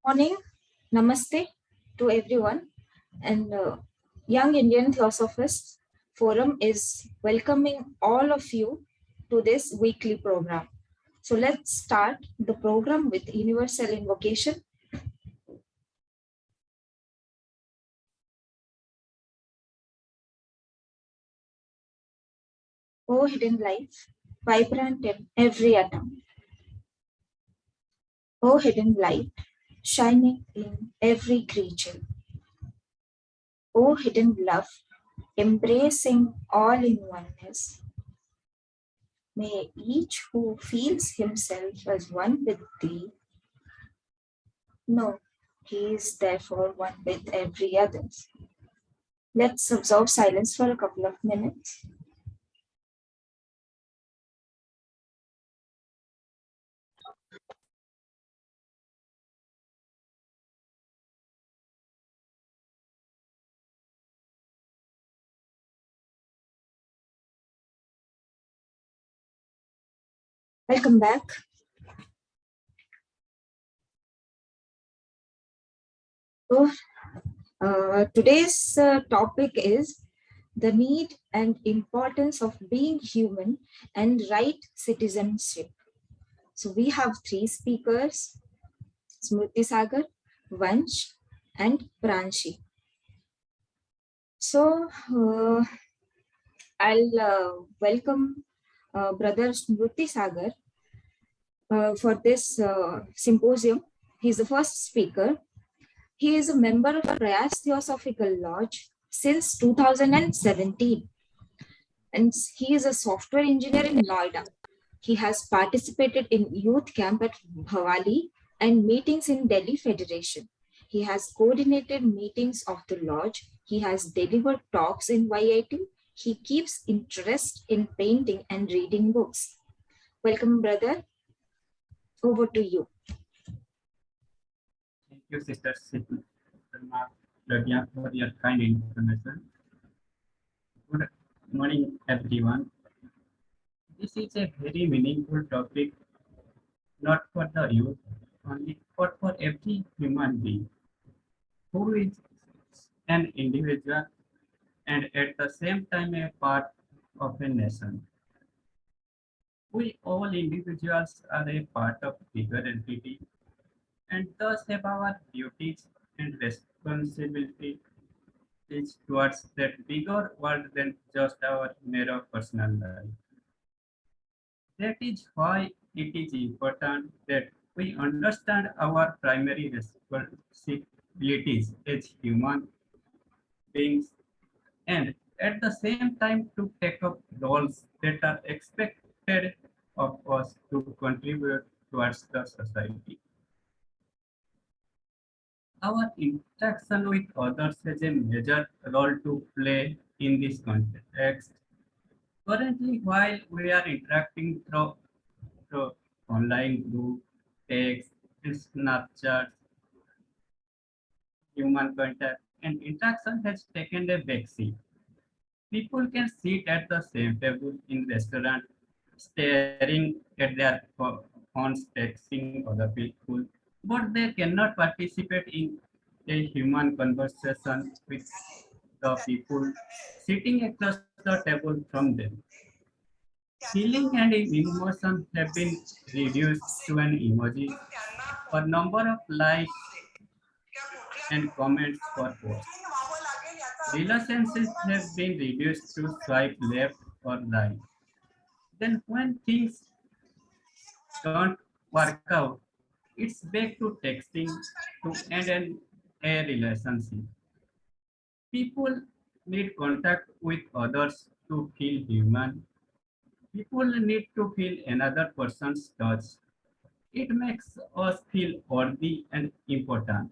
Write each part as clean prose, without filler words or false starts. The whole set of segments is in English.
Morning, namaste to everyone. And Young Indian Theosophists Forum is welcoming all of you to this weekly program. So let's start the program with universal invocation. O hidden life, vibrant in every atom. O hidden light, shining in every creature. O hidden love, embracing all in oneness. May each who feels himself as one with thee know he is therefore one with every other. Let's observe silence for a couple of minutes. Welcome back. So, today's topic is the need and importance of being human and right citizenship. So, we have three speakers, Smriti Sagar, Vansh, and Pranshi. So, I'll welcome Brother Smriti Sagar for this symposium. He's the first speaker. He is a member of Prayas Theosophical Lodge since 2017, and he is a software engineer in Noida. He has participated in youth camp at Bhavali and meetings in Delhi Federation. He has coordinated meetings of the lodge. He has delivered talks in YIT. He keeps interest in painting and reading books. Welcome, brother. Over to you. Thank you, Sister Sharma Ladia, for your kind information. Good morning, everyone. This is a very meaningful topic, not for the youth only, but for every human being who is an individual and at the same time a part of a nation. We all individuals are a part of bigger entity and thus have our duties and responsibilities is towards that bigger world than just our narrow personal life. That is why it is important that we understand our primary responsibilities as human beings and at the same time to take up roles that are expected of us to contribute towards the society. Our interaction with others has a major role to play in this context. Currently, while we are interacting through online group, text, and Snapchat, human contact and interaction has taken a backseat. People can sit at the same table in restaurant, staring at their phones, texting other people, but they cannot participate in a human conversation with the people sitting across the table from them. Feeling and emotion have been reduced to an emoji or number of likes and comments per post. Relationships have been reduced to swipe left or right. Then when things don't work out, it's back to texting to end a relationship. People need contact with others to feel human. People need to feel another person's touch. It makes us feel worthy and important.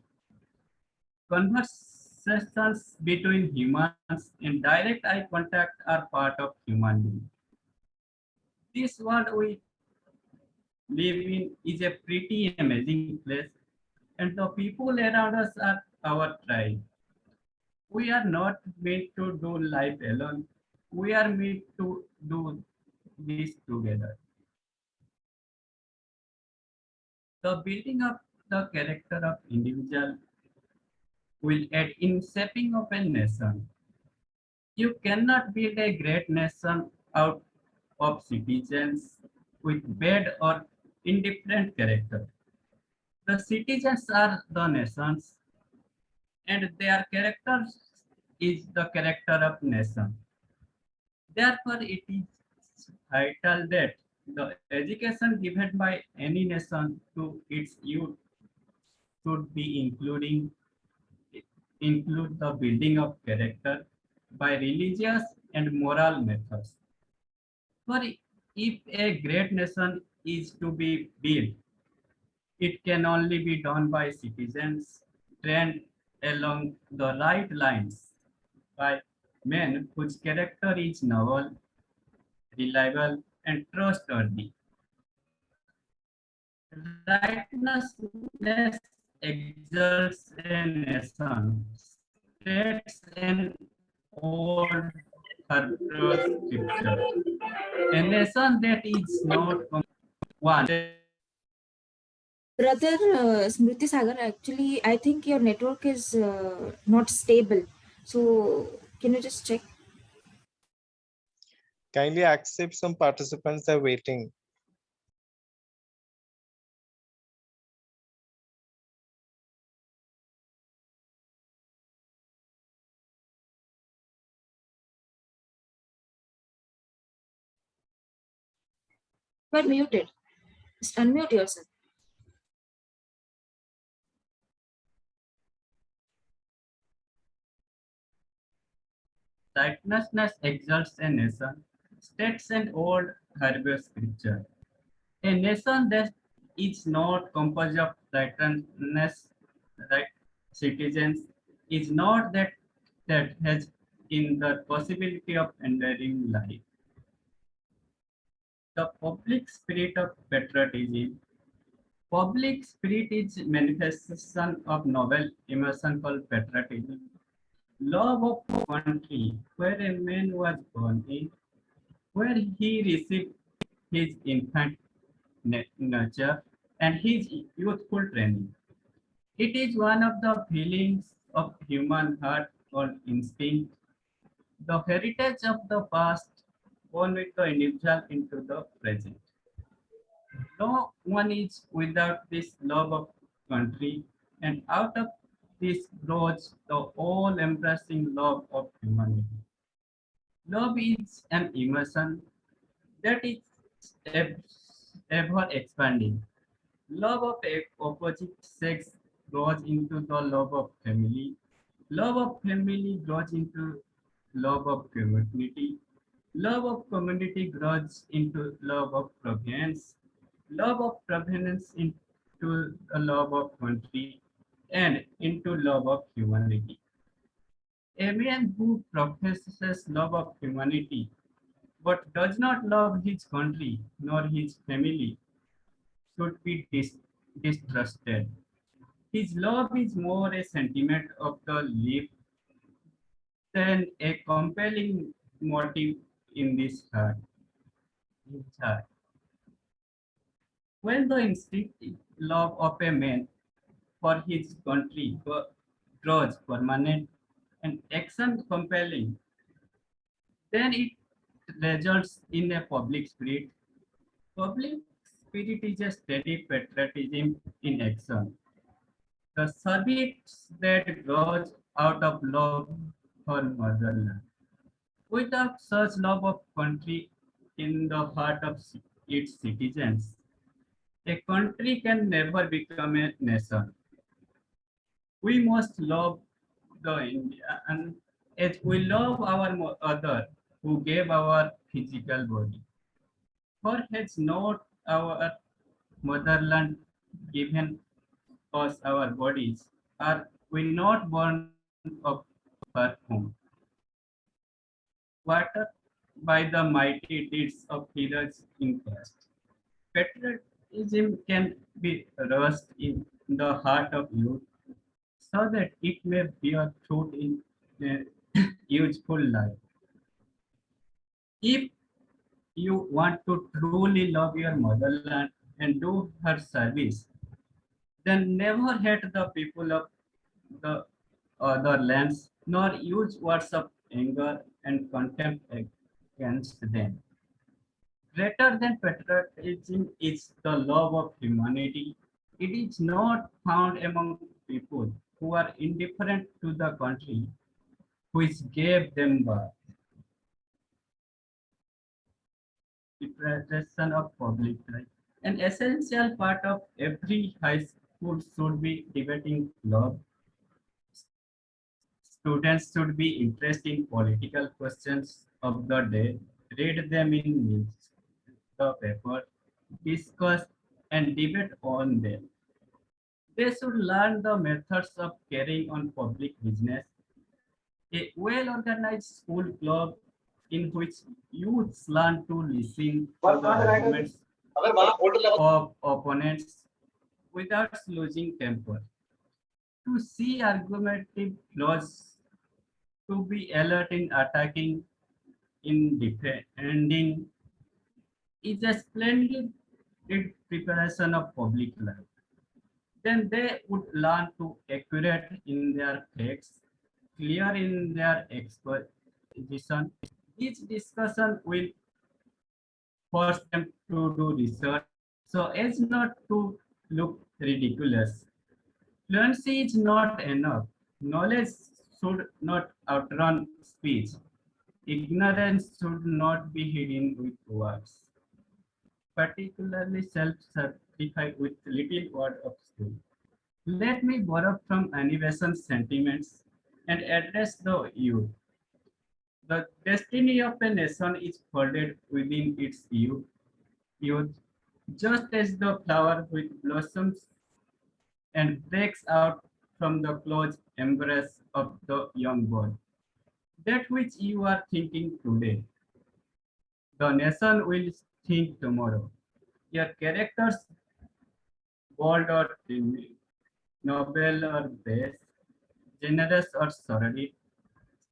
Conversations between humans and direct eye contact are part of human being. This world we live in is a pretty amazing place, and the people around us are our tribe. We are not meant to do life alone. We are meant to do this together. The building of the character of individual will aid in shaping of a nation. You cannot build a great nation out of citizens with bad or indifferent character. The citizens are the nations, and their characters is the character of nation. Therefore, it is vital that the education given by any nation to its youth should be include the building of character by religious and moral methods. For if a great nation is to be built, it can only be done by citizens trained along the right lines, by men whose character is noble, reliable, and trustworthy. Righteousness exalts a nation, states an old Hebrew scripture. A nation that is not one. Brother Smriti Sagar, actually, I think your network is not stable. So, can you just check? Kindly accept, some participants are waiting. You are muted. Just unmute yourself. Righteousness exalts a nation, states an old Hebrew scripture. A nation that is not composed of righteousness, right citizens, is not that has in the possibility of enduring life. The public spirit of patriotism. Public spirit is manifestation of noble emotion called patriotism. Love of country, where a man was born in, where he received his infant nurture and his youthful training. It is one of the feelings of human heart or instinct, the heritage of the past born with the individual into the present. No one is without this love of country, and out of this grows the all-embracing love of humanity. Love is an emotion that is ever expanding. Love of opposite sex grows into the love of family. Love of family grows into love of community. Love of community grows into love of province. Love of province into the love of country and into love of humanity. A man who professes love of humanity but does not love his country nor his family should be distrusted. His love is more a sentiment of the life than a compelling motive in this heart. His heart. When the instinctive love of a man for his country grows permanent and action compelling, then it results in a public spirit. Public spirit is a steady patriotism in action. The service that grows out of love for motherland. Without such love of country in the heart of its citizens, a country can never become a nation. We must love the India and as we love our other who gave our physical body. For has not our motherland given us our bodies? Are we not born of her home? Watered by the mighty deeds of heroes in past. Patriotism can be roused in the heart of youth so that it may bear fruit in a useful life. If you want to truly love your motherland and do her service, Then never hate the people of the other lands, nor use words of anger and contempt against them. Greater than patriotism is the love of humanity. It is not found among people who are indifferent to the country which gave them birth. Preparation of public life. An essential part of every high school should be debating law. Students should be interested in political questions of the day, read them in news, the paper, discuss and debate on them. They should learn the methods of carrying on public business. A well-organized school club in which youths learn to listen to the arguments of opponents without losing temper, to see argumentative flaws, to be alert in attacking, in defending, is a splendid preparation of public life. Then they would learn to accurate in their facts, clear in their exposition. Each discussion will force them to do research so as not to look ridiculous. Fluency is not enough. Knowledge should not outrun speech. Ignorance should not be hidden with words, particularly self-certify with little word of school. Let me borrow from animation sentiments and address the youth. The destiny of a nation is folded within its youth, just as the flower which blossoms and breaks out from the close embrace of the young boy. That which you are thinking today, the nation will think tomorrow. Your characters, bold or timid, noble or base, generous or sordid,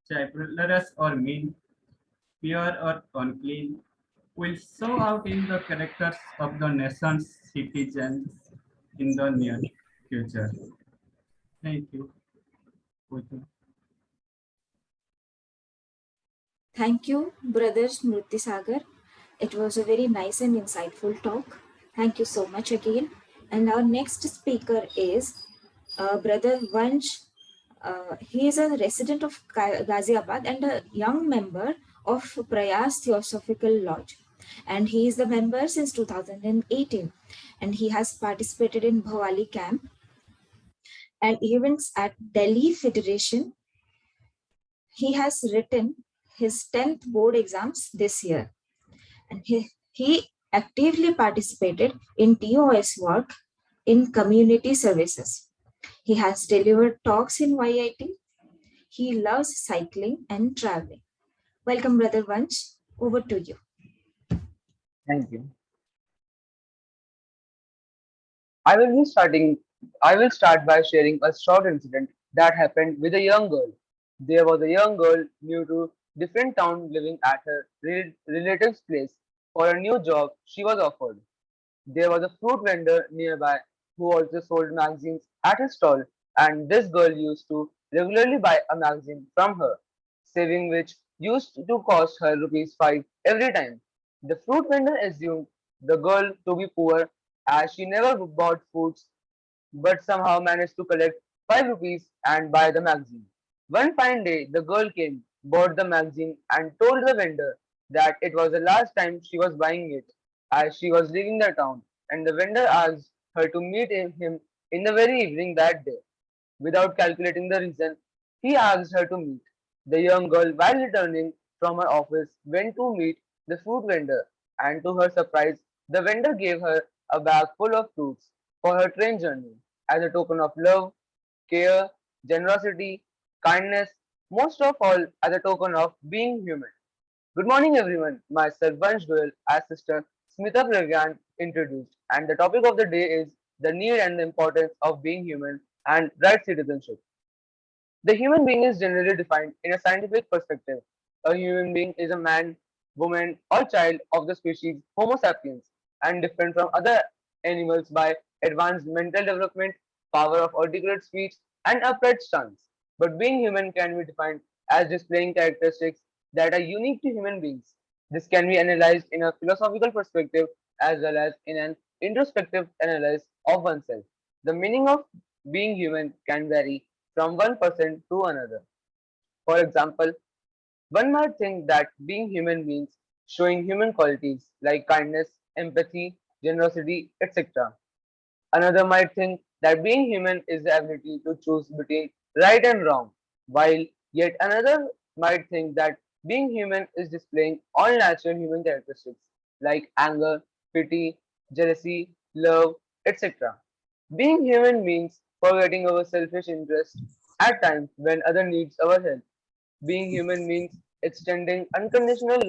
chivalrous or mean, pure or unclean, will show out in the characters of the nation's citizens in the near future. Thank you. Putu. Thank you, Brother Smriti Sagar. It was a very nice and insightful talk. Thank you so much again. And our next speaker is Brother Vansh. He is a resident of Ghaziabad and a young member of Prayas Theosophical Lodge. And he is the member since 2018. And he has participated in Bhawali camp and events at Delhi Federation. He has written his 10th board exams this year. And he actively participated in TOS work in community services. He has delivered talks in YIT. He loves cycling and traveling. Welcome, Brother Vansh. Over to you. Thank you. I will be starting. I will start by sharing a short incident that happened with a young girl. There was a young girl new to different town living at her relative's place for a new job she was offered. There was a fruit vendor nearby who also sold magazines at his stall, and this girl used to regularly buy a magazine from her, saving which used to cost her rupees 5 every time. The fruit vendor assumed the girl to be poor as she never bought fruits but somehow managed to collect 5 rupees and buy the magazine. One fine day, the girl came, bought the magazine, and told the vendor that it was the last time she was buying it as she was leaving the town, and the vendor asked her to meet him in the very evening that day. Without calculating the reason, he asked her to meet. The young girl, while returning from her office, went to meet the fruit vendor, and to her surprise, the vendor gave her a bag full of fruits for her train journey as a token of love, care, generosity, kindness, most of all as a token of being human. Good morning, everyone. Myself, Vansh Goyal, as Sister Smita Pragyan introduced, and the topic of the day is the need and the importance of being human and right citizenship. The human being is generally defined in a scientific perspective. A human being is a man, woman, or child of the species Homo sapiens and different from other animals by advanced mental development, power of articulate speech, and upright stance. But being human can be defined as displaying characteristics that are unique to human beings. This can be analyzed in a philosophical perspective as well as in an introspective analysis of oneself. The meaning of being human can vary from one person to another. For example, one might think that being human means showing human qualities like kindness, empathy, generosity, etc. Another might think that being human is the ability to choose between right and wrong, while yet another might think that being human is displaying all natural human characteristics like anger, pity, jealousy, love, etc. Being human means forgetting our selfish interest at times when other needs our help. Being human means extending unconditional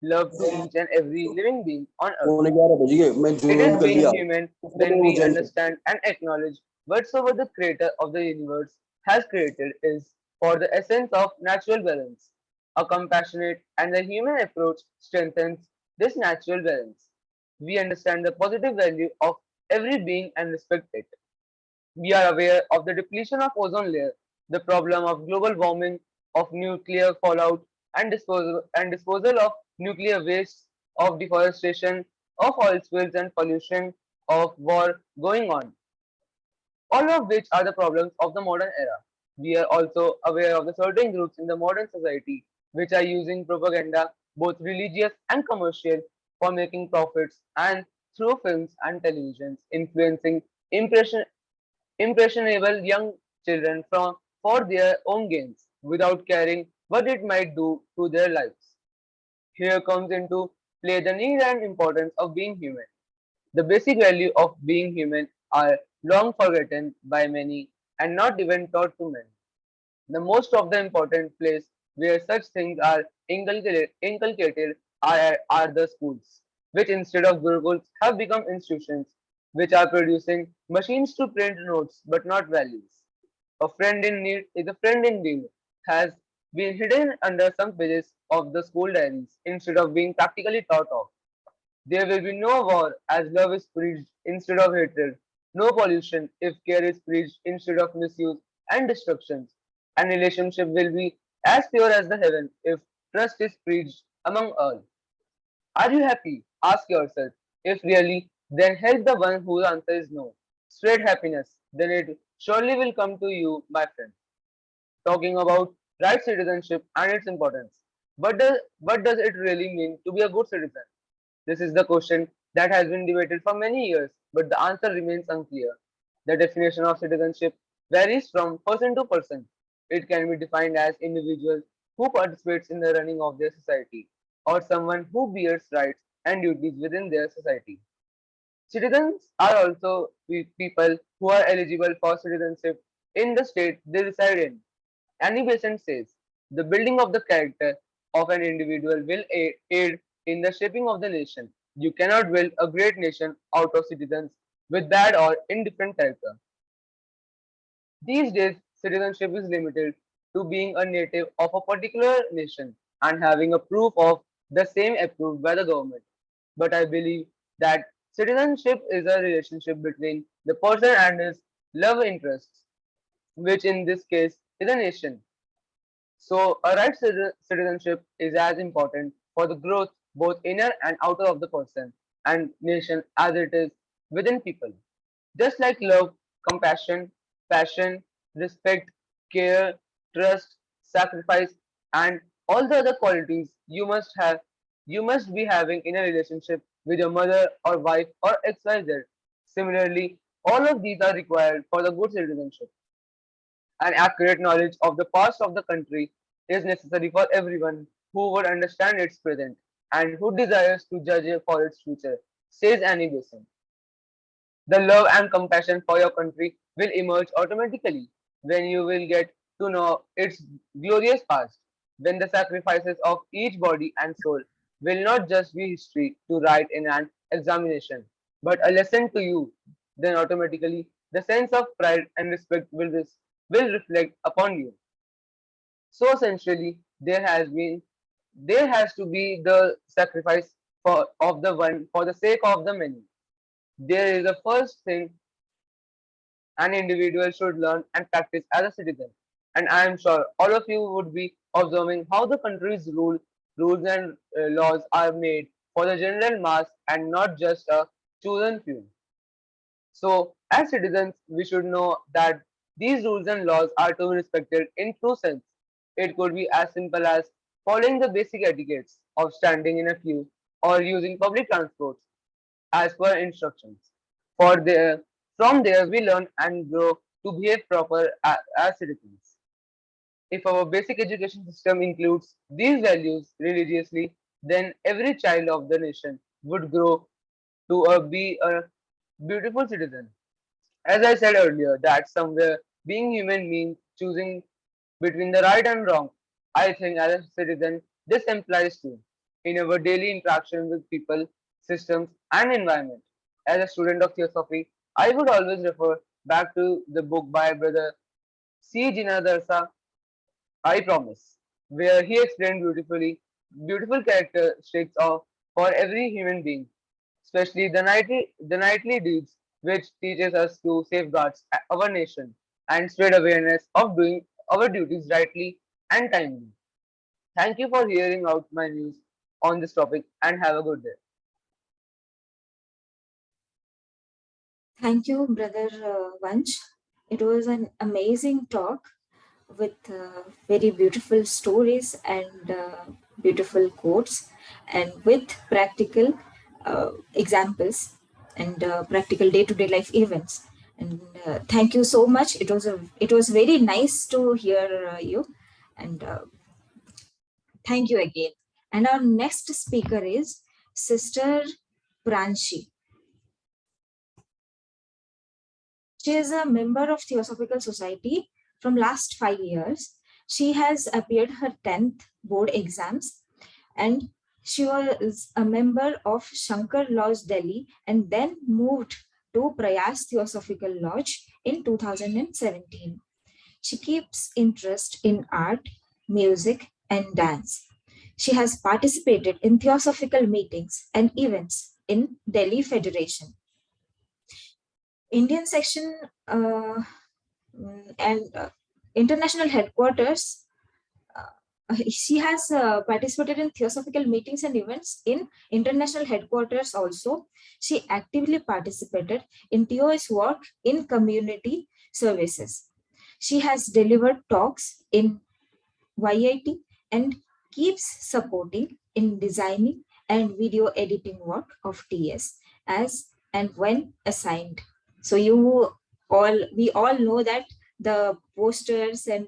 love to each and every living being on earth. पौने 11 बज गए मैं It join is कर being लिया human when वो we join understand and acknowledge whatsoever the creator of the universe has created is for the essence of natural balance. A compassionate and the human approach strengthens this natural balance. We understand the positive value of every being and respect it. We are aware of the depletion of ozone layer, the problem of global warming, of nuclear fallout, and disposal of nuclear waste, of deforestation, of oil spills and pollution, of war going on, all of which are the problems of the modern era. We are also aware of the certain groups in the modern society which are using propaganda, both religious and commercial, for making profits and through films and televisions, influencing impression impressionable young children for their own gains without caring what it might do to their lives. Here comes into play the need and importance of being human. The basic value of being human are long forgotten by many and not even taught to men. The most of the important place where such things are inculcated are the schools, which instead of gurukuls have become institutions which are producing machines to print notes but not values. A friend in need is a friend indeed has been hidden under some pages of the school diaries instead of being practically taught of. There will be no war as love is preached instead of hatred, no pollution if care is preached instead of misuse and destruction, and relationship will be as pure as the heaven if trust is preached among all. Are you happy? Ask yourself. If really, then help the one whose answer is no. Spread happiness, then it surely will come to you, my friend. Talking about right citizenship and its importance. What does it really mean to be a good citizen? This is the question that has been debated for many years, but the answer remains unclear. The definition of citizenship varies from person to person. It can be defined as individual who participates in the running of their society, or someone who bears rights and duties within their society. Citizens are also people who are eligible for citizenship in the state they reside in. Annie Besant says, the building of the character of an individual will aid in the shaping of the nation. You cannot build a great nation out of citizens with bad or indifferent character. These days, citizenship is limited to being a native of a particular nation and having a proof of the same approved by the government. But I believe that citizenship is a relationship between the person and his love interests, which in this case is a nation. So, a right citizenship is as important for the growth both inner and outer of the person and nation as it is within people. Just like love, compassion, passion, respect, care, trust, sacrifice, and all the other qualities you must be having in a relationship with your mother or wife or XYZ. Similarly, all of these are required for the good citizenship. An accurate knowledge of the past of the country is necessary for everyone who would understand its present and who desires to judge it for its future, says Annie Besant. The love and compassion for your country will emerge automatically when you will get to know its glorious past, when the sacrifices of each body and soul will not just be history to write in an examination, but a lesson to you. Then automatically the sense of pride and respect will reflect upon you. So essentially, there has to be the sacrifice of the one for the sake of the many. There is a first thing An individual should learn and practice as a citizen. And I am sure all of you would be observing how the country's rules and laws are made for the general mass and not just a chosen few. So, as citizens, we should know that these rules and laws are to be respected in true sense. It could be as simple as following the basic etiquettes of standing in a queue or using public transport as per instructions. From there, we learn and grow to behave proper as citizens. If our basic education system includes these values religiously, then every child of the nation would grow to be a beautiful citizen. As I said earlier, that somewhere being human means choosing between the right and wrong. I think as a citizen, this implies too in our daily interaction with people, systems, and environment. As a student of theosophy, I would always refer back to the book by Brother C. Jinadarsa, I Promise, where he explained beautiful characteristics of for every human being, especially the nightly deeds, which teaches us to safeguard our nation and spread awareness of doing our duties rightly and timely. Thank you for hearing out my views on this topic and have a good day. Thank you, Brother Vanch. It was an amazing talk with very beautiful stories and beautiful quotes, and with practical examples and practical day-to-day life events. And thank you so much. It was very nice to hear you, and thank you again. And our next speaker is Sister Pranshi. She is a member of Theosophical Society from last 5 years. She has appeared her 10th board exams, and she was a member of Shankar Lodge Delhi and then moved to Prayas Theosophical Lodge in 2017. She keeps interest in art, music, and dance. She has participated in theosophical meetings and events in Delhi Federation. Indian section and international headquarters. She has participated in theosophical meetings and events in international headquarters also. She actively participated in TOS work in community services. She has delivered talks in YIT and keeps supporting in designing and video editing work of TS as and when assigned. So we all know that the posters and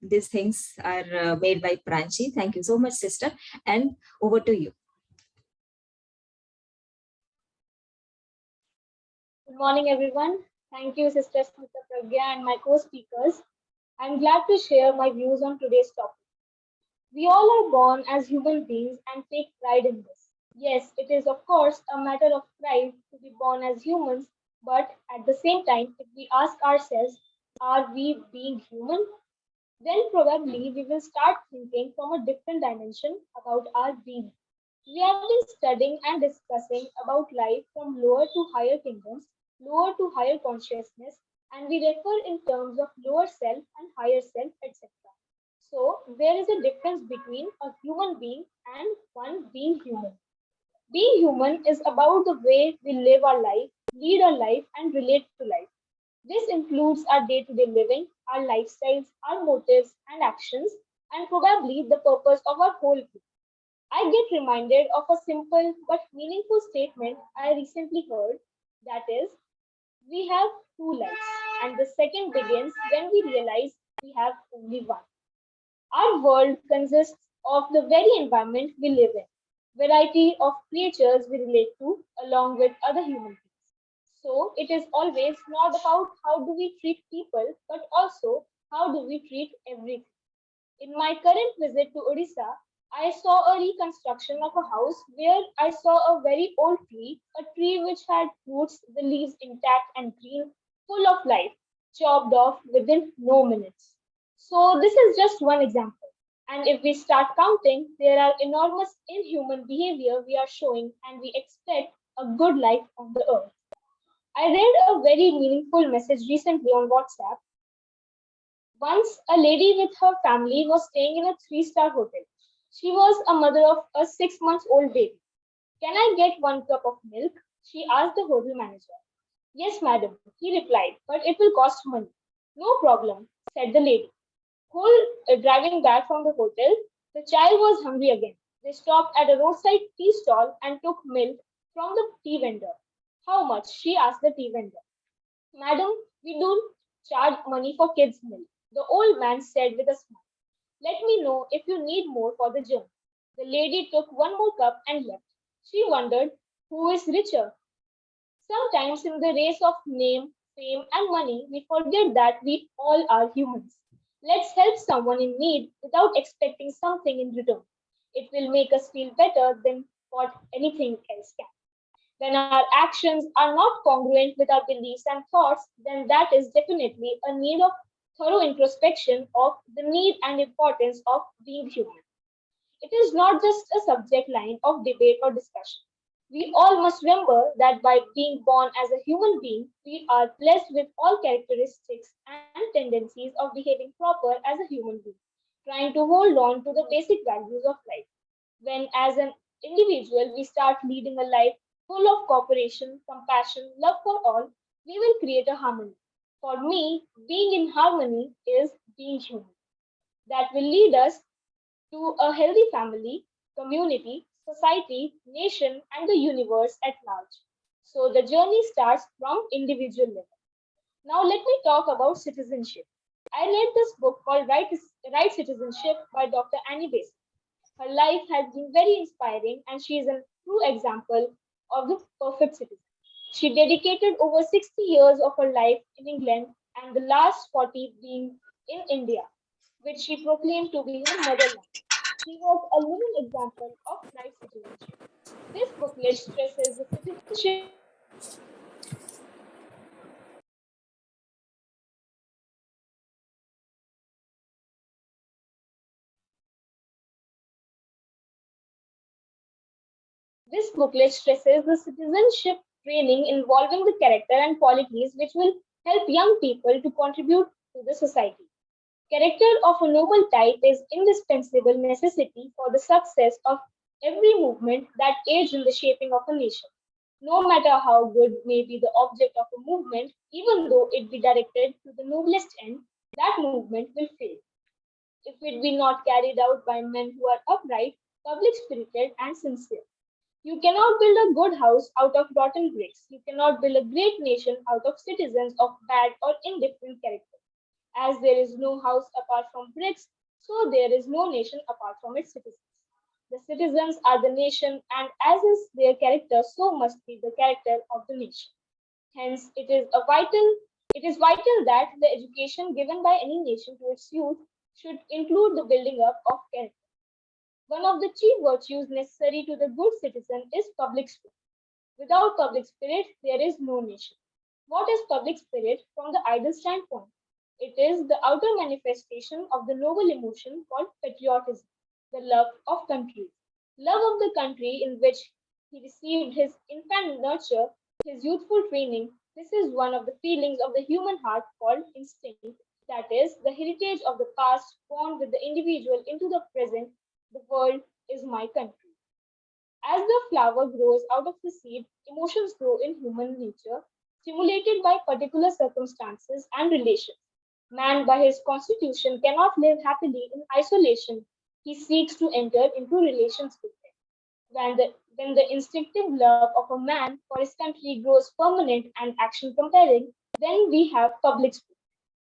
these things are made by Pranchi. Thank you so much, sister. And over to you. Good morning, everyone. Thank you, Sister Smita Pragya and my co-speakers. I'm glad to share my views on today's topic. We all are born as human beings and take pride in this. Yes, it is of course a matter of pride to be born as humans, but at the same time, if we ask ourselves, are we being human? Then probably we will start thinking from a different dimension about our being. We have been studying and discussing about life from lower to higher kingdoms, lower to higher consciousness, and we refer in terms of lower self and higher self, etc. So, there is a difference between a human being and one being human. Being human is about the way we live our life, lead our life, and relate to life. This includes our day to day living, our lifestyles, our motives and actions, and probably the purpose of our whole being. I get reminded of a simple but meaningful statement I recently heard, that is, we have two lives, and the second begins when we realize we have only one. Our world consists of the very environment we live in, variety of creatures we relate to, along with other human beings. So it is always not about how do we treat people, but also how do we treat everything. In my current visit to Odisha, I saw a reconstruction of a house where I saw a very old tree, a tree which had roots, the leaves intact and green, full of life, chopped off within no minutes. So, this is just one example. And if we start counting, there are enormous inhuman behavior we are showing, and we expect a good life on the earth. I read a very meaningful message recently on WhatsApp. Once, a lady with her family was staying in a three-star hotel. She was a mother of a 6 month old baby. Can I get 1 cup of milk? She asked the hotel manager. Yes, madam, he replied, but it will cost money. No problem, said the lady. Driving back from the hotel, the child was hungry again. They stopped at a roadside tea stall and took milk from the tea vendor. How much? She asked the tea vendor. Madam, we don't charge money for kids' milk. The old man said with a smile. Let me know if you need more for the journey. The lady took one more cup and left. She wondered who is richer. Sometimes, in the race of name, fame, and money, we forget that we all are humans. Let's help someone in need without expecting something in return. It will make us feel better than what anything else can. When our actions are not congruent with our beliefs and thoughts, then that is definitely a need of thorough introspection of the need and importance of being human. It is not just a subject line of debate or discussion. We all must remember that by being born as a human being, we are blessed with all characteristics and tendencies of behaving proper as a human being, trying to hold on to the basic values of life. When, as an individual, we start leading a life full of cooperation, compassion, love for all, we will create a harmony. For me, being in harmony is being human. That will lead us to a healthy family, community, society, nation, and the universe at large. So the journey starts from individual level. Now let me talk about citizenship. I read this book called Right Citizenship by Dr. Annie Besant. Her life has been very inspiring and she is a true example of the perfect citizen. She dedicated over 60 years of her life in England and the last 40 being in India, which she proclaimed to be her motherland. She was a living example of right citizenship. This booklet stresses the citizenship training involving the character and qualities which will help young people to contribute to the society. Character of a citizen This booklet stresses the citizenship training involving the character and qualities which will help young people to contribute to the society. Character of a noble type is indispensable necessity for the success of every movement that aids in the shaping of a nation. No matter how good may be the object of a movement, even though it be directed to the noblest end, that movement will fail if it be not carried out by men who are upright, public spirited, and sincere. You cannot build a good house out of rotten bricks. You cannot build a great nation out of citizens of bad or indifferent character. As there is no house apart from bricks, so there is no nation apart from its citizens. The citizens are the nation, and as is their character, so must be the character of the nation. Hence, it is vital that the education given by any nation to its youth should include the building up of character. One of the chief virtues necessary to the good citizen is public spirit. Without public spirit, there is no nation. What is public spirit from the ideal standpoint? It is the outer manifestation of the noble emotion called patriotism, the love of country. Love of the country in which he received his infant nurture, his youthful training. This is one of the feelings of the human heart called instinct, that is, the heritage of the past born with the individual into the present. The world is my country. As the flower grows out of the seed, emotions grow in human nature, stimulated by particular circumstances and relations. Man, by his constitution, cannot live happily in isolation. He seeks to enter into relations with them. When the instinctive love of a man for his country grows permanent and action compelling, then we have public spirit.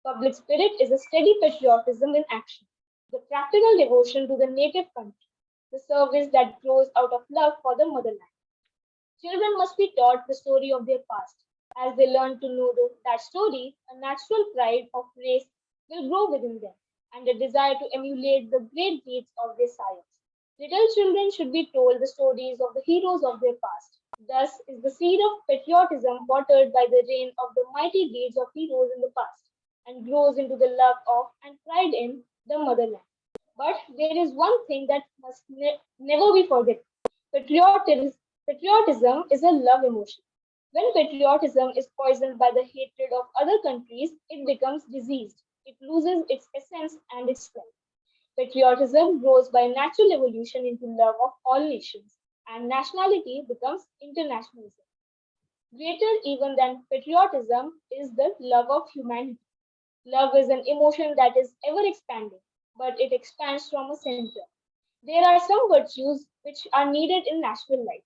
Public spirit is a steady patriotism in action, the practical devotion to the native country, the service that grows out of love for the motherland. Children must be taught the story of their past. As they learn to know that story, a natural pride of race will grow within them, and a desire to emulate the great deeds of their sires. Little children should be told the stories of the heroes of their past. Thus is the seed of patriotism watered by the rain of the mighty deeds of heroes in the past, and grows into the love of and pride in the motherland. But there is one thing that must never be forgotten. Patriotism, patriotism is a love emotion. When patriotism is poisoned by the hatred of other countries, it becomes diseased. It loses its essence and its strength. Patriotism grows by natural evolution into love of all nations, and nationality becomes internationalism. Greater even than patriotism is the love of humanity. Love is an emotion that is ever expanding, but it expands from a center. There are some virtues which are needed in national life.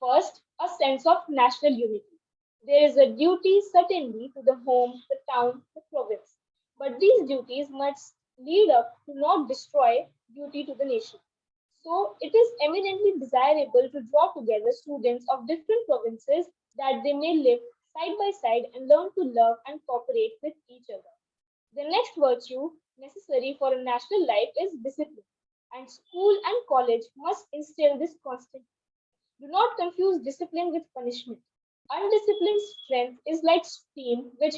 First, a sense of national unity. There is a duty, certainly, to the home, the town, the province. But these duties must lead up to not destroy duty to the nation. So, it is eminently desirable to draw together students of different provinces that they may live side by side and learn to love and cooperate with each other. The next virtue necessary for a national life is discipline, and school and college must instill this constantly. Do not confuse discipline with punishment. Undisciplined strength is like steam which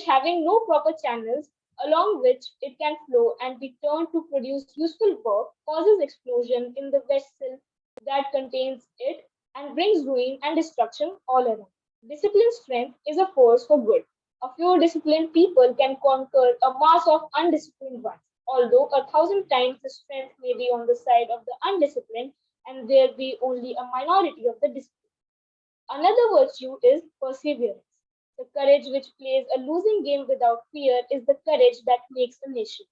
having no proper channels along which it can flow and be turned to produce useful work causes explosion in the vessel that contains it and brings ruin and destruction all around. Disciplined strength is a force for good. A few disciplined people can conquer a mass of undisciplined ones. Although a thousand times the strength may be on the side of the undisciplined, and there be only a minority of the disciplined. Another virtue is perseverance. The courage which plays a losing game without fear is the courage that makes a nation.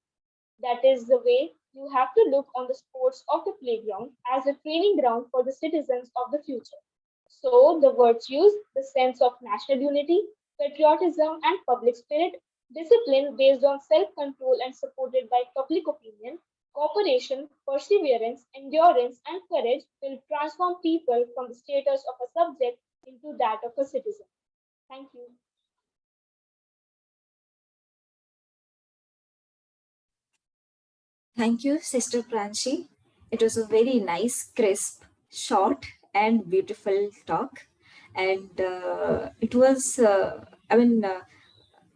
That is the way you have to look on the sports of the playground as a training ground for the citizens of the future. So, the virtues, the sense of national unity, patriotism, and public spirit, discipline based on self control and supported by public opinion, cooperation, perseverance, endurance, and courage will transform people from the status of a subject into that of a citizen. Thank you. Thank you, Sister Pranshi. It was a very nice, crisp, short, and beautiful talk. And it was,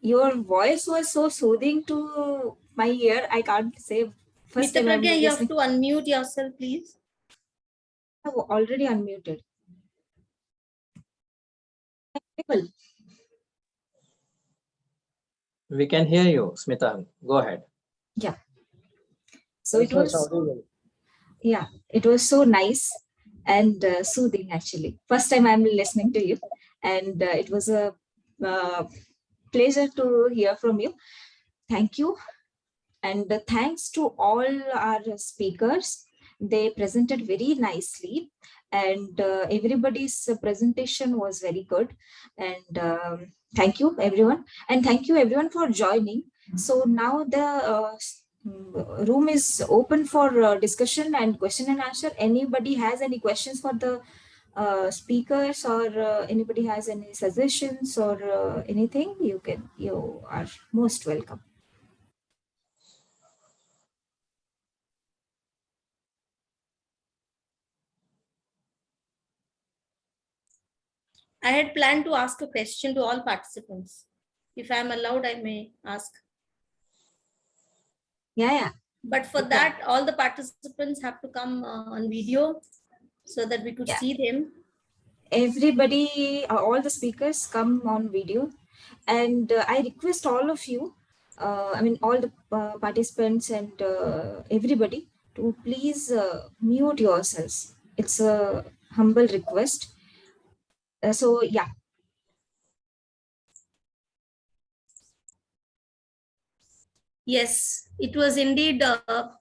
your voice was so soothing to my ear. I can't say. First Mr. time I'm Pragya, you have listening. to unmute yourself, please. I've already unmuted. People. We can hear you, Smita. Go ahead. Yeah. So it was, yeah, it was so nice and soothing actually. First time I'm listening to you, and it was a uh, pleasure to hear from you. Thank you. And thanks to all our speakers. They presented very nicely, and everybody's presentation was very good. And thank you, everyone. And thank you, everyone, for joining. So now the room is open for discussion and question and answer. Anybody has any questions for the speakers, or anybody has any suggestions or anything, you are most welcome. I had planned to ask a question to all participants. If I'm allowed, I may ask. Yeah. But for that, all the participants have to come on video so that we could see them. Everybody, all the speakers come on video, and I request all of you, all the participants and everybody, to please mute yourselves. It's a humble request. So yeah. Yes, it was indeed a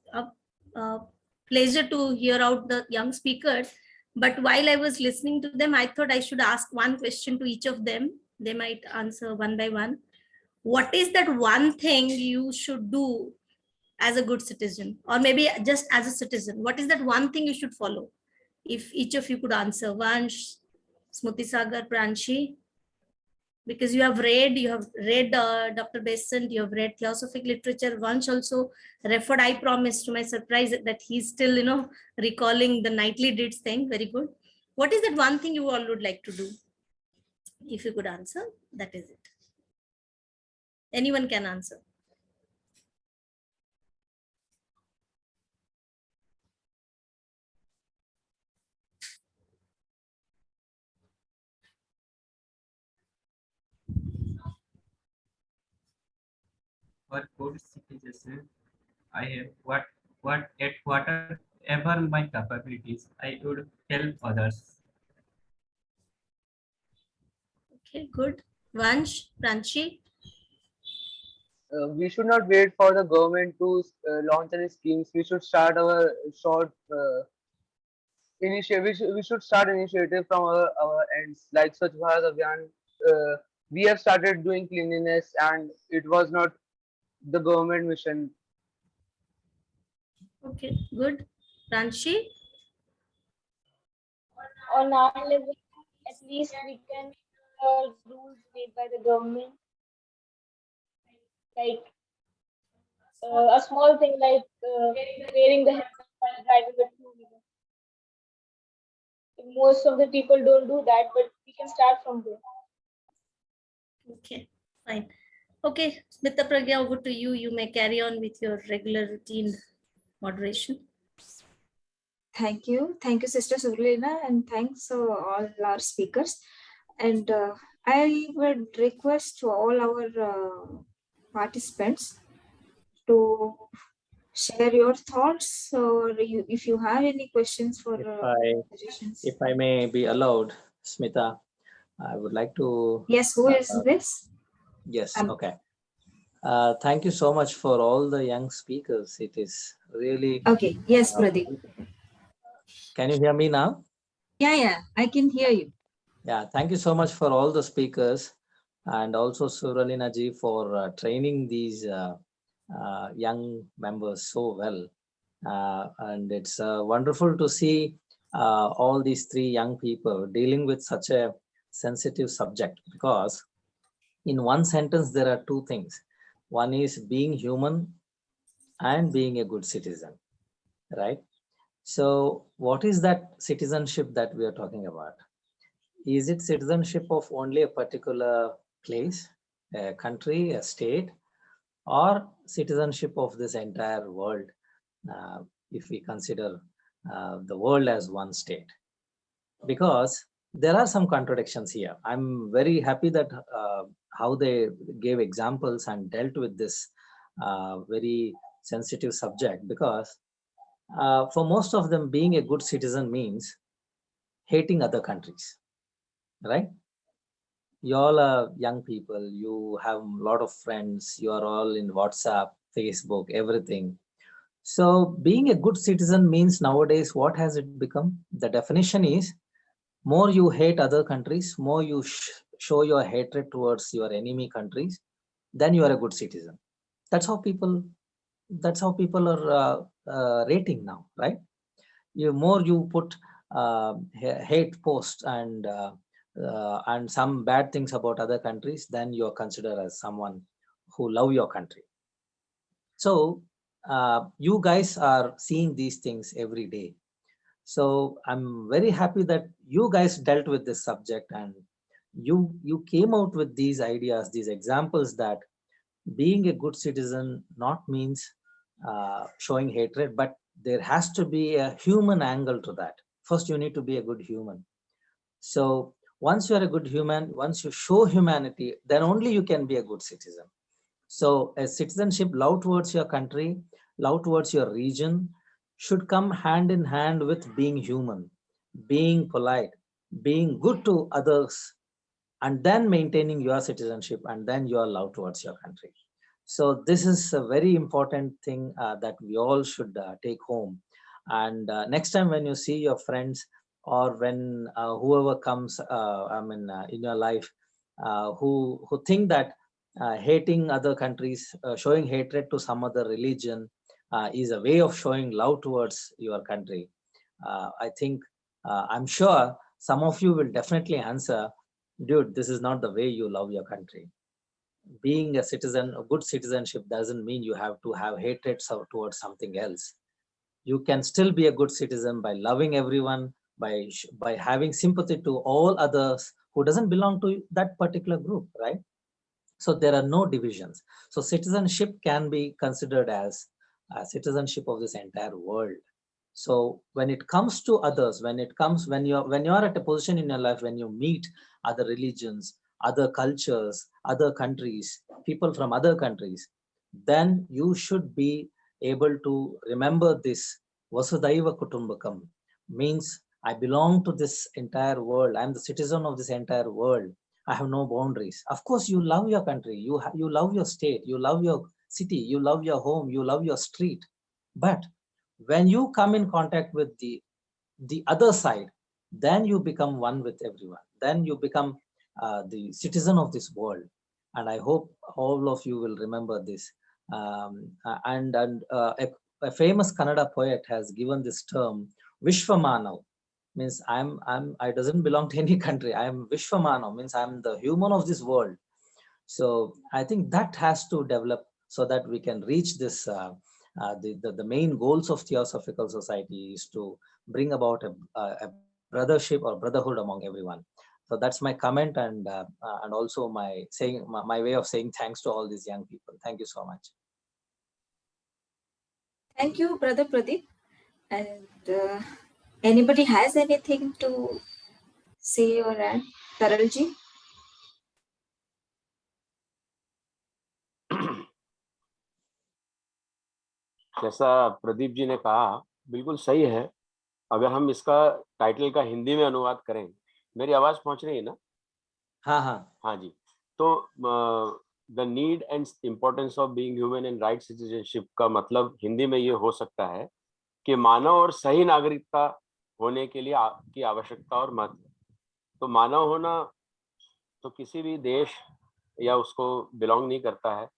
pleasure to hear out the young speakers. But while I was listening to them, I thought I should ask one question to each of them. They might answer one by one. What is that one thing you should do as a good citizen, or maybe just as a citizen? What is that one thing you should follow? If each of you could answer. Vansh, Smriti Sagar, Pranshi, because you have read Dr. Besant, you have read Theosophic literature. Vansh also referred, I promise, to my surprise, that he's still, recalling the nightly deeds thing. Very good. What is that one thing you all would like to do? If you could answer, that is it. Anyone can answer. for good citizenship, I have whatever my capabilities, I would help others. Okay, good. Vansh, Pranchi. We should not wait for the government to launch any schemes. We should start our short initiative. We should start initiative from our ends, like Swachh Bharat Abhiyan. We have started doing cleanliness, and it was not the government mission. Okay, good. Pranchi. On our level, at least we can rules made by the government, like a small thing like wearing the helmet while driving a two-wheeler. Most of the people don't do that, but we can start from there. Okay, fine. Okay, Smita Pragya, over to you. You may carry on with your regular routine moderation. Thank you. Thank you, Sister Surlina, and thanks all our speakers. And I would request to all our participants to share your thoughts, or if you have any questions for suggestions. If I may be allowed, Smita, I would like to. Yes, who is this? Yes, okay. Thank you so much for all the young speakers. It is really. Okay, yes, Pradeep. Can you hear me now? Yeah, I can hear you. Yeah, thank you so much for all the speakers, and also Suralina ji for training these young members so well. And it's wonderful to see all these three young people dealing with such a sensitive subject, because in one sentence there are two things. One is being human and being a good citizen, right? So what is that citizenship that we are talking about? Is it citizenship of only a particular place, a country, a state, or citizenship of this entire world, if we consider the world as one state? Because there are some contradictions here. I'm very happy that how they gave examples and dealt with this very sensitive subject, because for most of them, being a good citizen means hating other countries, right? You all are young people, you have a lot of friends, you are all in WhatsApp, Facebook, everything. So being a good citizen means nowadays, what has it become? The definition is, more you hate other countries, more you show your hatred towards your enemy countries, then you are a good citizen. That's how people are rating now, right? More you put hate posts and some bad things about other countries, then you're considered as someone who love your country. So you guys are seeing these things every day. So I'm very happy that you guys dealt with this subject, and you came out with these ideas, these examples, that being a good citizen not means showing hatred, but there has to be a human angle to that. First, you need to be a good human. So once you are a good human, once you show humanity, then only you can be a good citizen. So a citizenship, love towards your country, love towards your region, should come hand in hand with being human, being polite, being good to others, and then maintaining your citizenship, and then your love towards your country. So this is a very important thing that we all should take home. And next time when you see your friends, or when whoever comes in your life, who think that hating other countries, showing hatred to some other religion is a way of showing love towards your country, I think, I'm sure some of you will definitely answer, dude, this is not the way you love your country. Being a citizen, a good citizenship doesn't mean you have to have hatred towards something else. You can still be a good citizen by loving everyone, by having sympathy to all others who doesn't belong to that particular group, right? So there are no divisions. So citizenship can be considered as citizenship of this entire world. So when it comes to others, when you're at a position in your life, when you meet other religions, other cultures, other countries, people from other countries, then you should be able to remember this Vasudhaiva Kutumbakam, means I belong to this entire world. I'm the citizen of this entire world. I have no boundaries. Of course, you love your country. You love your state. You love your city. You love your home. You love your street. But when you come in contact with the other side, then you become one with everyone. Then you become the citizen of this world. And I hope all of you will remember this. A famous Kannada poet has given this term Vishwamanav, means I doesn't belong to any country. I am Vishwamanav, means I'm the human of this world. So I think that has to develop so that we can reach this. The main goals of Theosophical Society is to bring about a brothership or brotherhood among everyone. So that's my comment, and also my way of saying thanks to all these young people. Thank you so much. Thank you, Brother Pradeep. And anybody has anything to say or add? Taralji? जैसा प्रदीप जी ने कहा बिल्कुल सही है। अगर हम इसका title का हिंदी में अनुवाद करें, मेरी आवाज पहुंच रही है ना? हाँ जी। तो the need and importance of being human and right citizenship का मतलब हिंदी में ये हो सकता है कि मानव और सही नागरिकता होने के लिए की आवश्यकता और महत्व। तो मानव होना तो किसी भी देश या उसको बिलोंग नहीं करता है,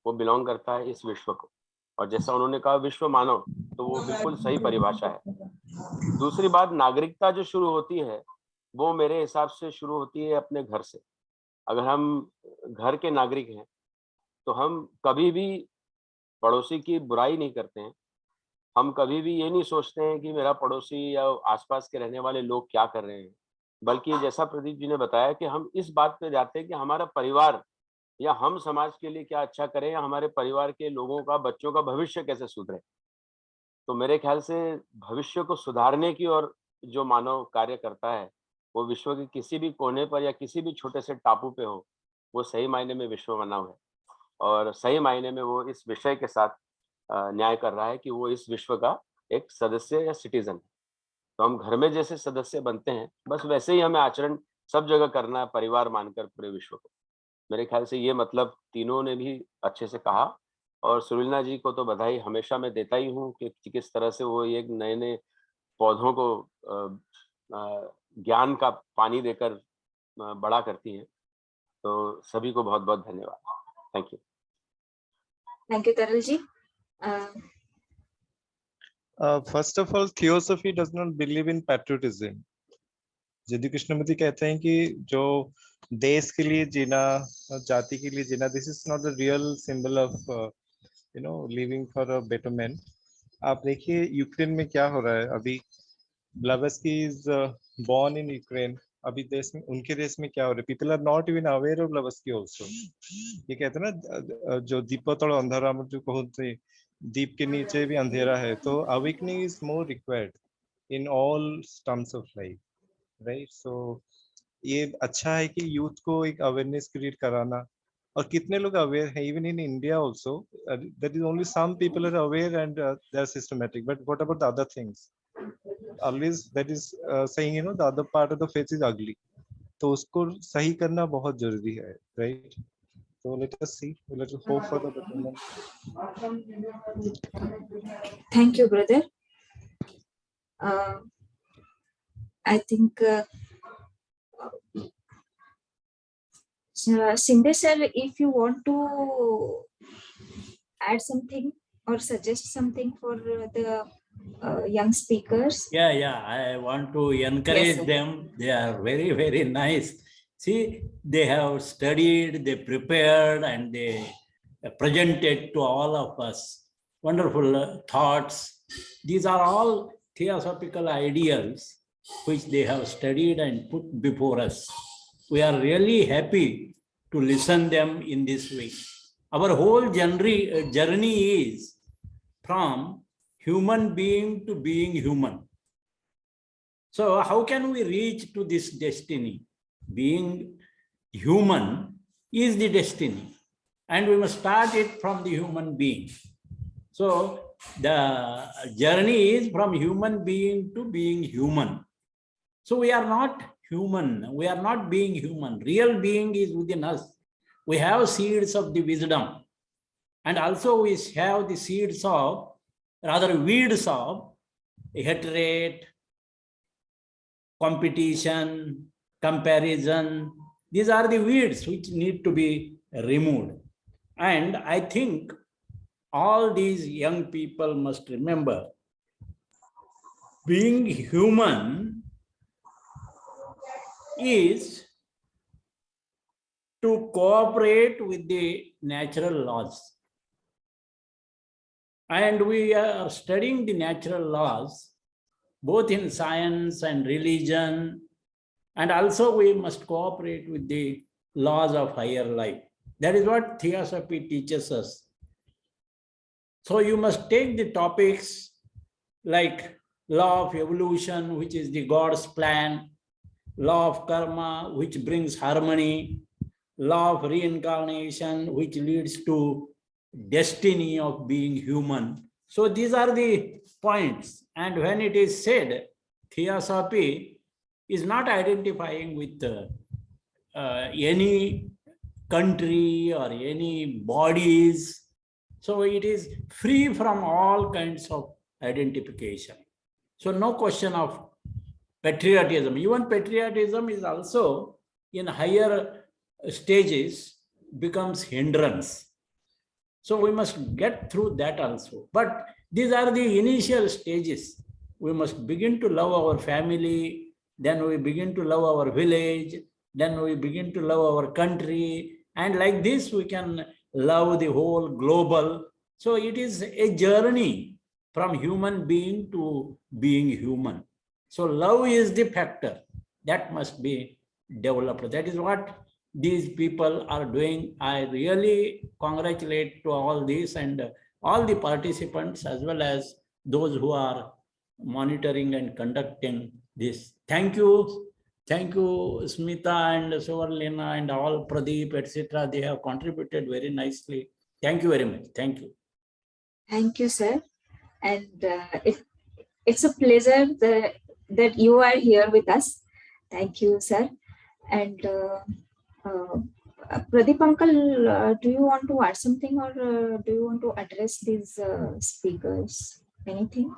वो बिलोंग करता है इस विश्व को। और जैसा उन्होंने कहा विश्व मानव, तो वो बिल्कुल सही परिभाषा है। दूसरी बात, नागरिकता जो शुरू होती है वो मेरे हिसाब से शुरू होती है अपने घर से। अगर हम घर के नागरिक हैं तो हम कभी भी पड़ोसी की बुराई नहीं करते हैं। हम कभी भी ये नहीं सोचते हैं कि मेरा पड़ोसी या आसपास के रहने वाले लोग क्या कर रहे हैं, बल्कि जैसा प्रदीप जी ने बताया कि हम इस बात पे जाते हैं कि हमारा परिवार या हम समाज के लिए क्या अच्छा करें, या हमारे परिवार के लोगों का, बच्चों का भविष्य कैसे सुधरे। तो मेरे ख्याल से भविष्य को सुधारने की ओर जो मानव कार्य करता है, वो विश्व के किसी भी कोने पर या किसी भी छोटे से टापू पे हो, वो सही मायने में विश्व मानव है। और सही मायने में वो इस विषय के साथ न्याय कर रहा है कि वो इस विश्व का एक सदस्य या सिटीजन है। तो हम घर में जैसे सदस्य बनते हैं, बस वैसे ही हमें आचरण सब जगह करना है, परिवार मानकर पूरे विश्व को। मेरे ख्याल से ये मतलब तीनों ने भी अच्छे से कहा। और सुरीना जी को तो बधाई हमेशा मैं देता ही हूँ कि किस तरह से वो एक नए पौधों को ज्ञान का पानी देकर बड़ा करती हैं। तो सभी को बहुत बहुत धन्यवाद। Thank you. Thank you, Taralji. First of all, theosophy does not believe in patriotism. यदि कृष्णमूर्ति कहते हैं कि जो देश के लिए जीना, जाति के लिए जीना, this is not the real symbol of living for a betterment. आप देखिए यूक्रेन में क्या हो रहा है अभी। Blavatsky is born in Ukraine. अभी देश में, उनके देश में क्या हो रहा है, people are not even aware of Blavatsky also. ये कहते हैं ना, जो दीप तले अंधारा में जो कहते हैं, दीप के नीचे भी अंधेरा है। तो awakening is more required in all terms of life, right. So ये अच्छा है कि यूथ को एक अवेयरनेस क्रिएट कराना। और कितने लोग अवेयर हैं, even in India also, that is only some people are aware and they are systematic, but what about the other things? Always that is saying, the other part of the face is ugly. तो उसको सही करना बहुत जरूरी है, right? So let us see, let us hope for the betterment. Thank you, brother. I think Sindhe sir, if you want to add something or suggest something for the young speakers. Yeah, I want to encourage them. They are very, very nice. See, they have studied, they prepared, and they presented to all of us wonderful thoughts. These are all theosophical ideals which they have studied and put before us. We are really happy to listen them in this way. Our whole journey is from human being to being human. So how can we reach to this destiny? Being human is the destiny. and we must start it from the human being. So the journey is from human being to being human. So we are not human. We are not being human. Real being is within us. We have seeds of the wisdom. And also we have the seeds of, rather weeds of hatred, competition, comparison. These are the weeds which need to be removed. And I think all these young people must remember, being human is to cooperate with the natural laws. And we are studying the natural laws, both in science and religion, and also we must cooperate with the laws of higher life. That is what Theosophy teaches us. So you must take the topics like law of evolution, which is the God's plan, law of karma, which brings harmony, law of reincarnation, which leads to destiny of being human. So these are the points. And when it is said, Theosophy is not identifying with any country or any bodies. So it is free from all kinds of identification. So no question of patriotism. Even patriotism is also in higher stages becomes hindrance. So we must get through that also. But these are the initial stages. We must begin to love our family, then we begin to love our village, then we begin to love our country, and like this we can love the whole global. So it is a journey from human being to being human. So love is the factor that must be developed. That is what these people are doing. I really congratulate to all these and all the participants as well as those who are monitoring and conducting this. Thank you. Thank you, Smita and Suvarlina and all Pradeep, etc. They have contributed very nicely. Thank you very much. Thank you. Thank you, sir. And it's a pleasure that you are here with us. Thank you, sir. And Pradeep Uncle, do you want to add something, or do you want to address these speakers? Anything?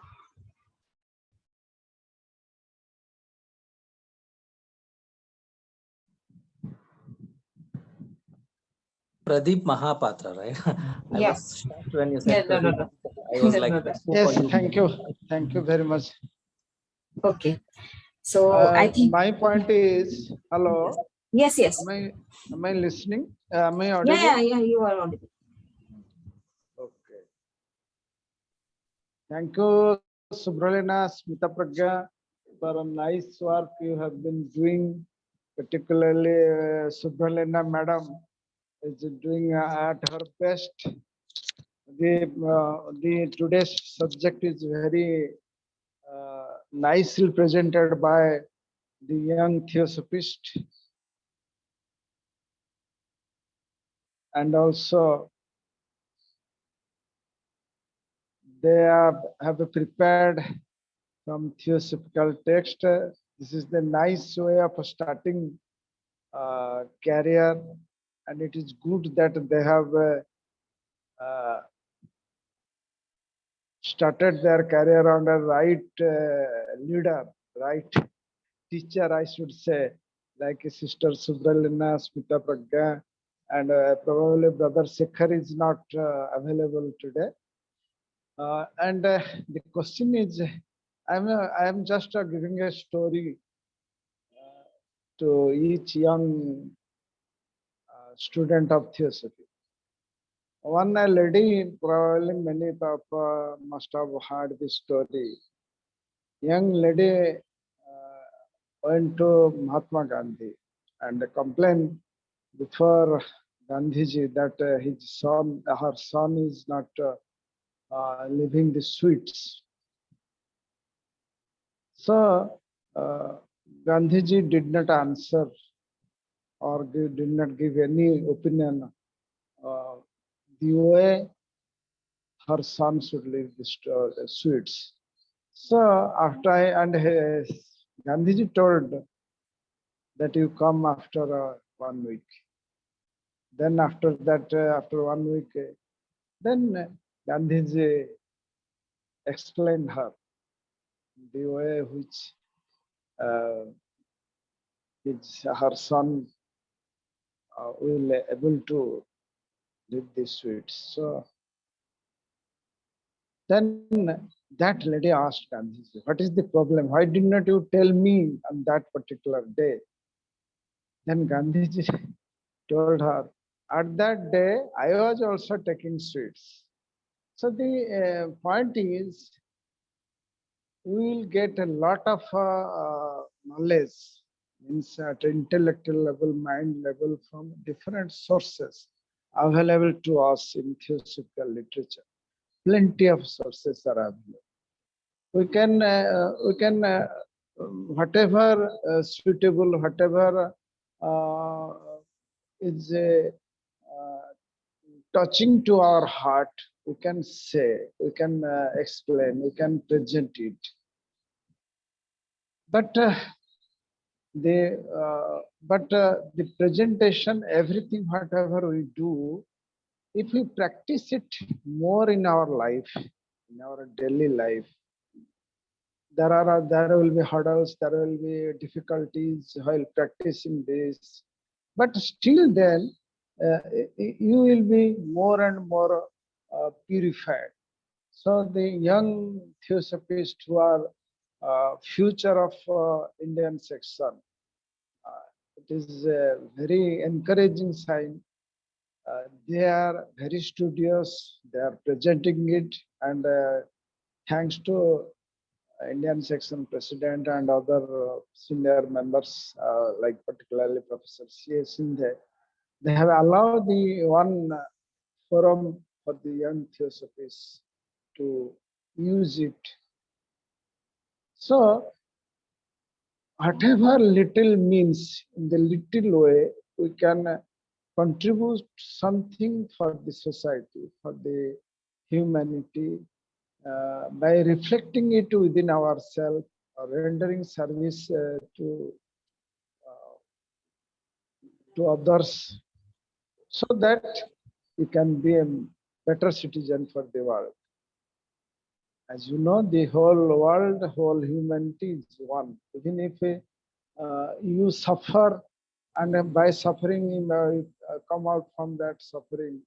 Pradeep Mahapatra, right? I Yes. was shocked when you said No. I was like, yes, thank you. Thank you very much. Okay. So I think my point is, hello. Yes. Am I listening? Am I audible? Yeah, you are audible. Okay. Thank you, Subralina, Smita Pragya, for a nice work you have been doing. Particularly, Subralina Madam is doing at her best. The today's subject is very nicely presented by the young theosophist, and also they have prepared some theosophical text. This is the nice way of starting career, and it is good that they have started their career on a right leader, right teacher, I should say, like Sister Subralina, Smita Pragya, and probably Brother Shekhar is not available today. And the question is, I'm just giving a story to each young student of theosophy. One lady, probably many Papa must have heard this story. Young lady went to Mahatma Gandhi and complained before Gandhiji that her son is not living the sweets. So Gandhiji did not answer or did not give any opinion the way her son should leave the sweets. So after Gandhiji told that you come after 1 week. Then after that, after 1 week, then Gandhiji explained her the way which her son will able to live the sweets. So then that lady asked Gandhiji, what is the problem? Why did not you tell me on that particular day? Then Gandhiji told her, at that day, I was also taking sweets. So the point is, we will get a lot of knowledge, means at intellectual level, mind level, from different sources available to us in theosophical literature. Plenty of sources are available. We can whatever suitable, whatever is touching to our heart, we can say, we can explain, we can present it. But the presentation, everything, whatever we do, if we practice it more in our life, in our daily life, there will be hurdles, there will be difficulties while practicing this, but still then you will be more and more purified. So the young theosophists who are future of Indian section, it is a very encouraging sign. They are very studious, they are presenting it, and thanks to Indian section president and other senior members, like particularly Professor C.A. Sindhe, they have allowed the one forum for the young theosophists to use it. So whatever little means, in the little way, we can contribute something for the society, for the humanity, by reflecting it within ourselves, rendering service to others, so that we can be a better citizen for the world. As you know, the whole world, whole humanity is one. Even if you suffer, and by suffering you come out from that suffering,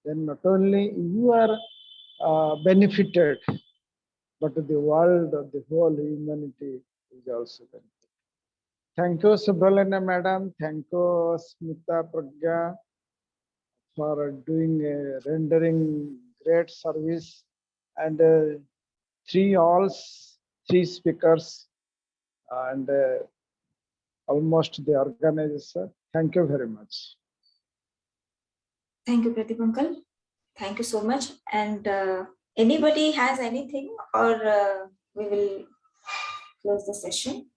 then not only you are benefited, but the world, the whole humanity is also benefited. Thank you, Subralina Madam. Thank you, Smita Pragya, for doing rendering great service, and three speakers, and almost the organizer. Thank you very much. Thank you, Pradeep Uncle. Thank you so much. And anybody has anything, or we will close the session?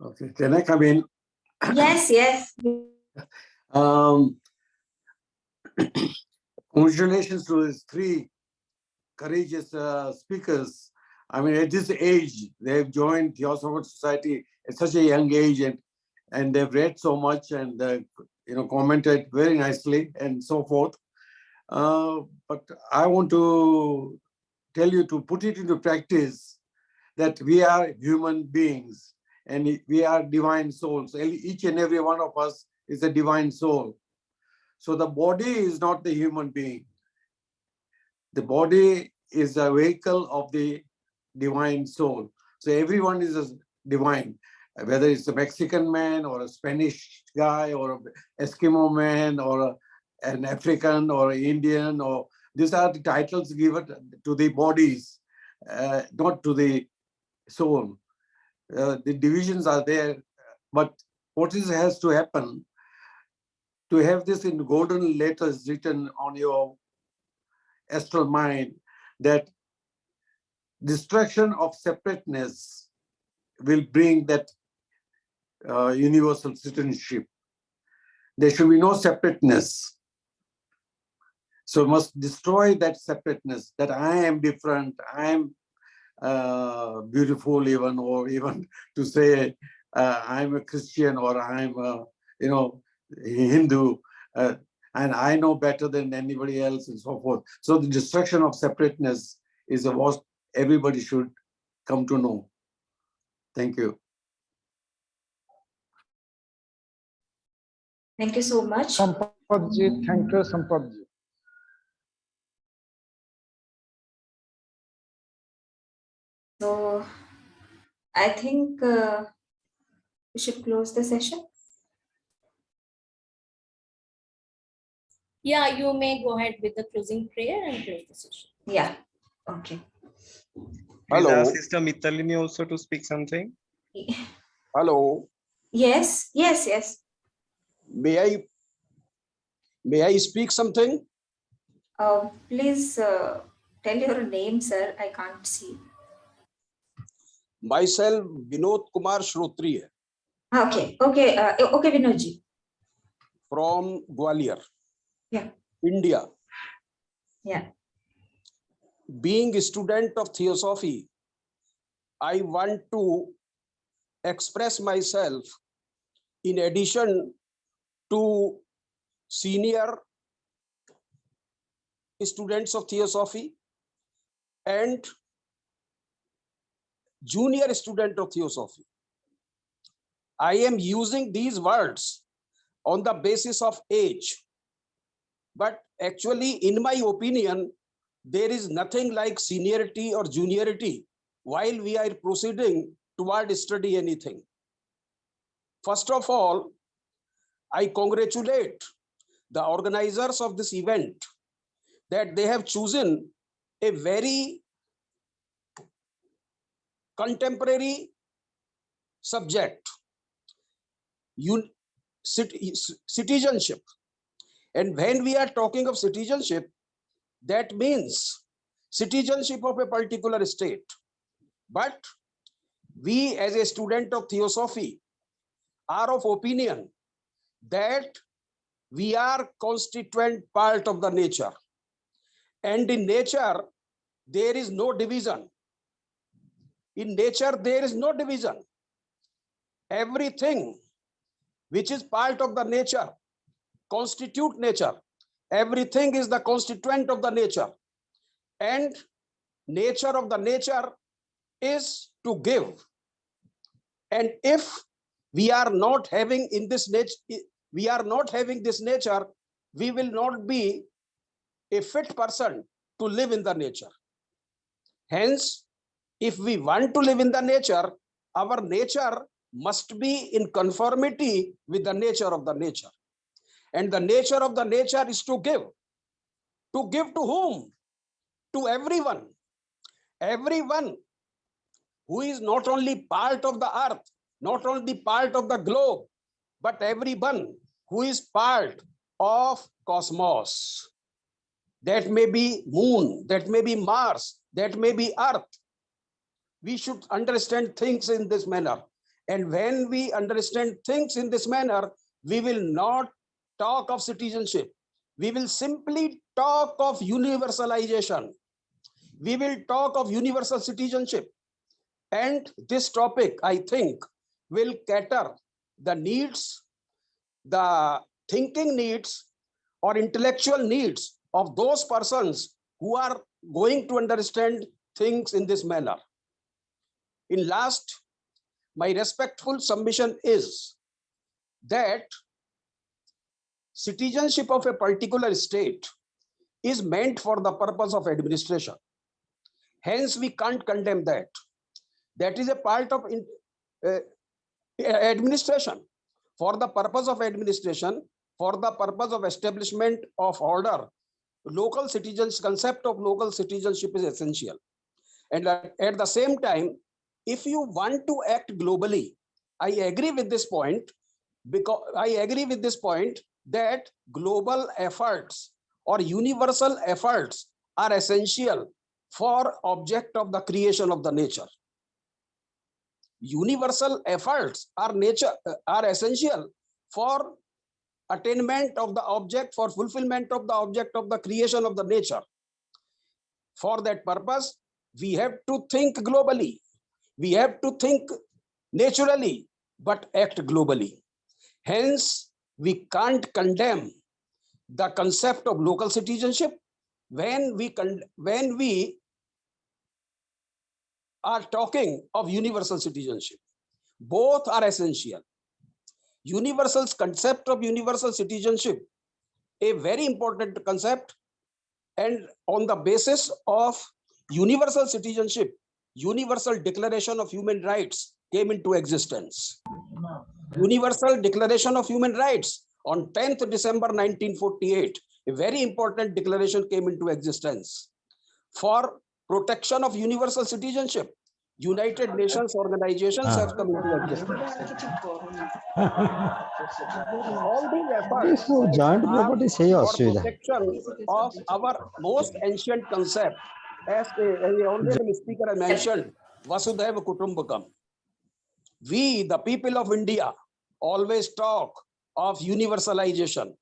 Okay, can I come in? Yes, yes. Congratulations to these three courageous speakers. I mean, at this age, they've joined Theosophical Society at such a young age, and they've read so much, and commented very nicely and so forth. But I want to tell you to put it into practice that we are human beings and we are divine souls. Each and every one of us is a divine soul. So the body is not the human being. The body is a vehicle of the divine soul. So everyone is a divine, whether it's a Mexican man or a Spanish guy or an Eskimo man or an African or an Indian, or these are the titles given to the bodies, not to the soul. The divisions are there, but what has to happen to have this in golden letters written on your astral mind, that destruction of separateness will bring that universal citizenship. There should be no separateness. So must destroy that separateness, that I am different, I am beautiful even, or even to say I'm a Christian or I'm a, Hindu, and I know better than anybody else and so forth. So the destruction of separateness is what everybody should come to know. Thank you. Thank you so much. Sampadji, thank you, Sampadji. So I think we should close the session. Yeah, you may go ahead with the closing prayer and close the session. Yeah. Okay. Hello. Hello. Sister Mitalini also to speak something. Hello. Yes. Yes. Yes. May I speak something? Please tell your name, sir. I can't see. Myself, Vinod Kumar Shrotriya. Okay. Okay. Okay, Vinodji. From Gwalior. Yeah. India. Yeah. Being a student of Theosophy, I want to express myself in addition to senior students of Theosophy and junior student of Theosophy. I am using these words on the basis of age. But actually, in my opinion, there is nothing like seniority or juniority while we are proceeding toward study anything. First of all, I congratulate the organizers of this event that they have chosen a very contemporary subject, citizenship. And when we are talking of citizenship, that means citizenship of a particular state. But we as a student of Theosophy are of opinion that we are constituent part of the nature. And in nature, there is no division. In nature, there is no division. Everything which is part of the nature constitute nature. Everything is the constituent of the nature. And nature of the nature is to give. And if we are not having in this nature, we are not having this nature, we will not be a fit person to live in the nature. Hence, if we want to live in the nature, our nature must be in conformity with the nature of the nature. And the nature of the nature is to give. To give to whom? To everyone. Everyone who is not only part of the earth, not only part of the globe, but everyone who is part of cosmos. That may be moon, that may be Mars, that may be earth. We should understand things in this manner. And when we understand things in this manner, we will not talk of citizenship. We will simply talk of universalization. We will talk of universal citizenship. And this topic, I think, will cater the needs, the thinking needs or intellectual needs of those persons who are going to understand things in this manner. In last, my respectful submission is that citizenship of a particular state is meant for the purpose of administration. Hence, we can't condemn that. That is a part of administration. For the purpose of administration, for the purpose of establishment of order, local citizens, concept of local citizenship is essential. And at the same time, if you want to act globally, I agree with this point, because I agree with this point that global efforts or universal efforts are essential for object of the creation of the nature. Universal efforts are essential for attainment of the object, for fulfillment of the object of the creation of the nature. For that purpose, we have to think globally. We have to think naturally, but act globally. Hence, we can't condemn the concept of local citizenship when we are talking of universal citizenship. Both are essential. Universal concept of universal citizenship, a very important concept, and on the basis of universal citizenship, Universal Declaration of Human Rights came into existence. Universal Declaration of Human Rights on 10th December 1948, a very important declaration came into existence. For protection of universal citizenship, United Nations organizations have come into existence. All these efforts joint are property say for assuvidha. protection of our most ancient concept, as the honorable speaker has mentioned, Vasudhaiva Kutumbakam. We, the people of India, always talk of universalization.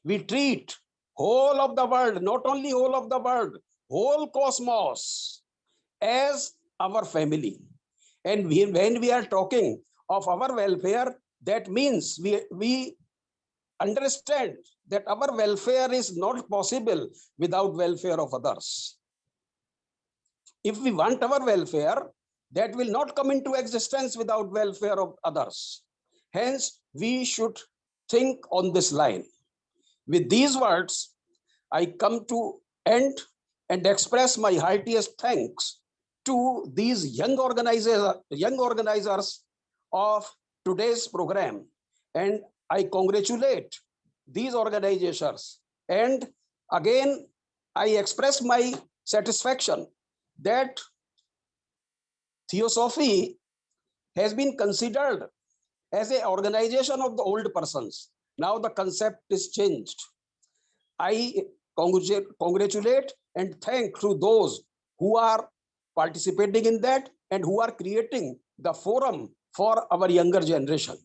We treat whole of the world, not only whole of the world, whole cosmos as our family. And when we are talking of our welfare, that means we understand that our welfare is not possible without welfare of others. If we want our welfare, that will not come into existence without welfare of others. Hence, we should think on this line. With these words, I come to end and express my heartiest thanks to these young organizers of today's program. And I congratulate these organizations. And again, I express my satisfaction that Theosophy has been considered as an organization of the old persons. Now the concept is changed. I congratulate and thank to those who are participating in that and who are creating the forum for our younger generation.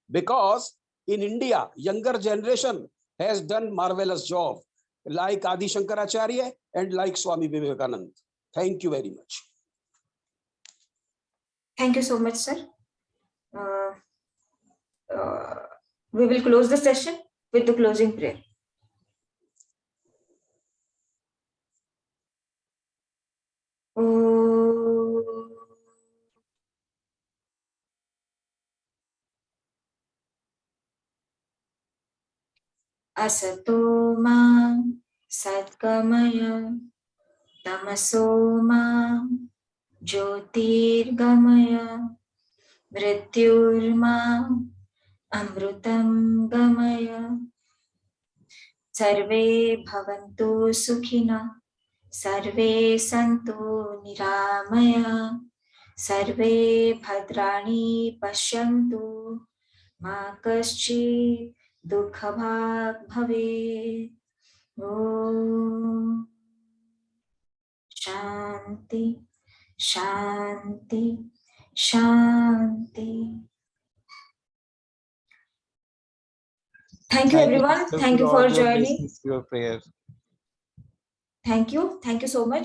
Because in India, younger generation has done marvelous job, like Adi Shankaracharya and like Swami Vivekananda. Thank you very much. Thank you so much, sir. We will close the session with the closing prayer. Asato ma satgamaya tamaso ma jyotirgamaya mrityurma amrutam gamaya. Sarve bhavantu sukhina, sarve santu niramaya, sarve bhadrani pashyantu, ma kaschit dukha bhag bhave. Om Shanti, Shanti, Shanti. Thank you, everyone. Thank you for joining. Your prayer. Thank you. Thank you so much.